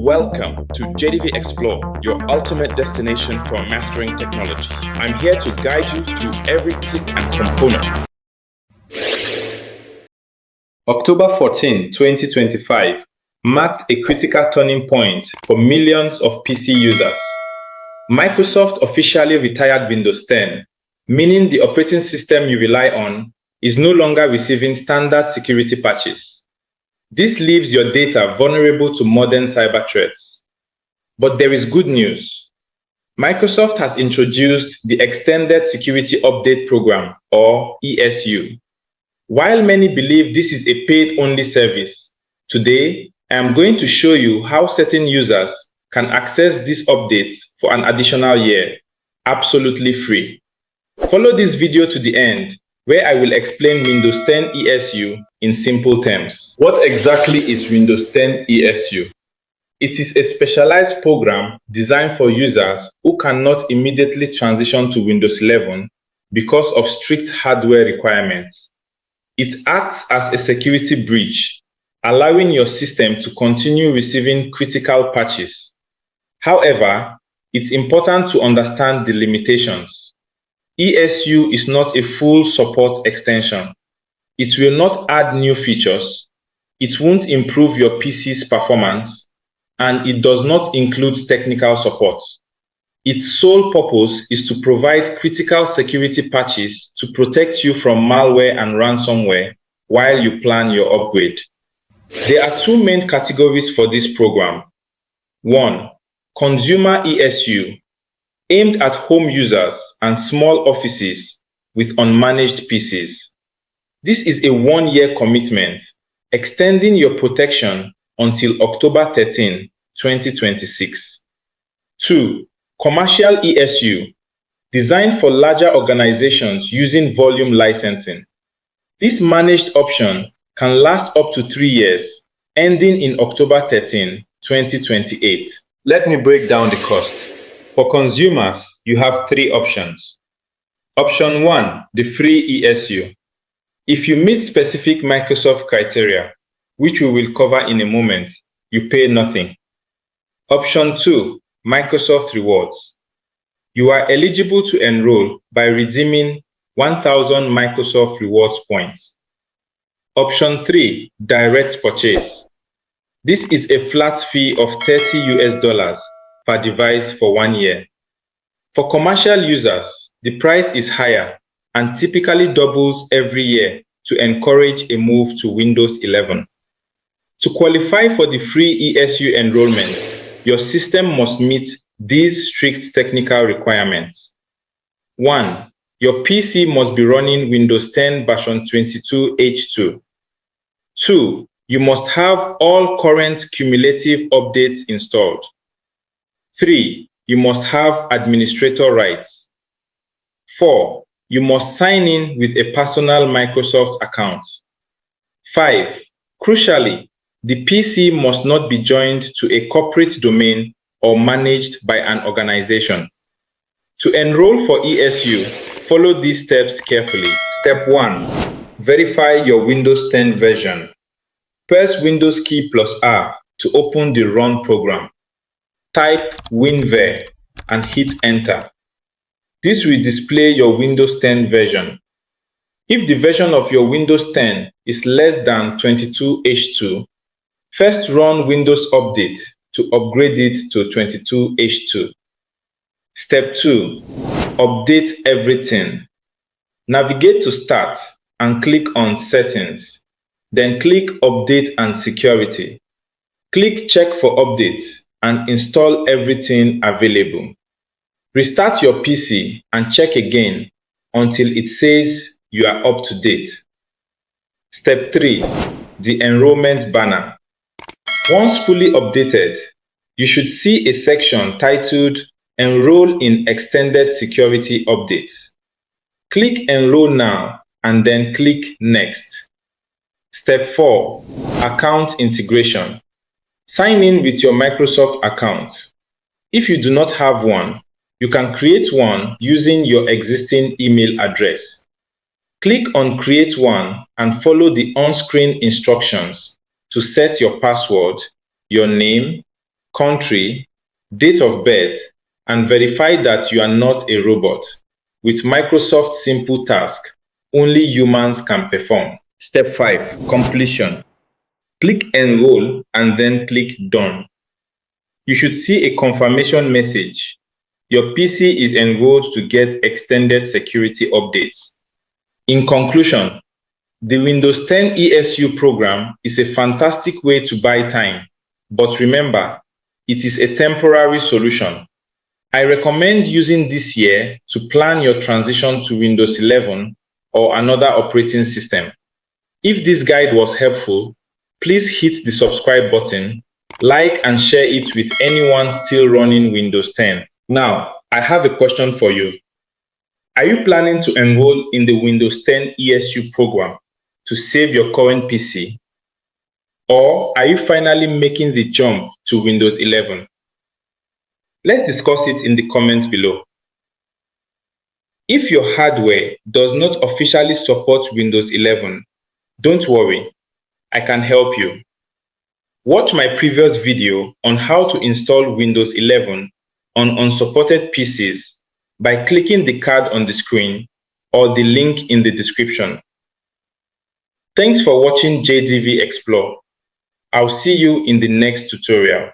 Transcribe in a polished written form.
Welcome to JDV Explore, your ultimate destination for mastering technology. I'm here to guide you through every click and component. October 14, 2025 marked a critical turning point for millions of PC users. Microsoft officially retired Windows 10, meaning the operating system you rely on is no longer receiving standard security patches. This leaves your data vulnerable to modern cyber threats. But there is good news. Microsoft has introduced the Extended Security Update Program, or ESU. While many believe this is a paid-only service, today I am going to show you how certain users can access these updates for an additional year, absolutely free. Follow this video to the end, where I will explain Windows 10 ESU in simple terms. What exactly is Windows 10 ESU? It is a specialized program designed for users who cannot immediately transition to Windows 11 because of strict hardware requirements. It acts as a security bridge, allowing your system to continue receiving critical patches. However, it's important to understand the limitations. ESU is not a full support extension. It will not add new features, it won't improve your PC's performance, and it does not include technical support. Its sole purpose is to provide critical security patches to protect you from malware and ransomware while you plan your upgrade. There are two main categories for this program. 1. Consumer ESU, aimed at home users and small offices with unmanaged PCs. This is a one-year commitment, extending your protection until October 13, 2026. 2. Commercial ESU, designed for larger organizations using volume licensing. This managed option can last up to 3 years, ending in October 13, 2028. Let me break down the cost. For consumers, you have three options. Option 1, the free ESU. If you meet specific Microsoft criteria, which we will cover in a moment, you pay nothing. Option 2, Microsoft Rewards. You are eligible to enroll by redeeming 1,000 Microsoft Rewards points. Option 3, Direct Purchase. This is a flat fee of $30 per device for 1 year. For commercial users, the price is higher and typically doubles every year to encourage a move to Windows 11. To qualify for the free ESU enrollment, your system must meet these strict technical requirements. 1. Your PC must be running Windows 10 version 22H2. 2. You must have all current cumulative updates installed. 3. You must have administrator rights. 4. You must sign in with a personal Microsoft account. 5. Crucially, the PC must not be joined to a corporate domain or managed by an organization. To enroll for ESU, follow these steps carefully. Step 1. Verify your Windows 10 version. Press Windows key plus R to open the Run program. Type WinVer and hit Enter. This will display your Windows 10 version. If the version of your Windows 10 is less than 22H2, first run Windows Update to upgrade it to 22H2. Step 2. Update everything. Navigate to Start and click on Settings. Then click Update and Security. Click Check for Updates and install everything available. Restart your PC and check again until it says you are up to date. Step 3. The Enrollment banner. Once fully updated, you should see a section titled Enroll in Extended Security Updates. Click Enroll Now and then click Next. Step 4. Account Integration. Sign in with your Microsoft account. If you do not have one, you can create one using your existing email address. Click on Create One and follow the on-screen instructions to set your password, your name, country, date of birth, and verify that you are not a robot. With Microsoft Simple Task, only humans can perform. Step 5. Completion. Click Enroll and then click Done. You should see a confirmation message. Your PC is enrolled to get extended security updates. In conclusion, the Windows 10 ESU program is a fantastic way to buy time, but remember, it is a temporary solution. I recommend using this year to plan your transition to Windows 11 or another operating system. If this guide was helpful, please hit the subscribe button, like and share it with anyone still running Windows 10. Now, I have a question for you. Are you planning to enroll in the Windows 10 ESU program to save your current PC? Or are you finally making the jump to Windows 11? Let's discuss it in the comments below. If your hardware does not officially support Windows 11, don't worry, I can help you. Watch my previous video on how to install Windows 11 on unsupported PCs by clicking the card on the screen or the link in the description. Thanks for watching JDV Explore. I'll see you in the next tutorial.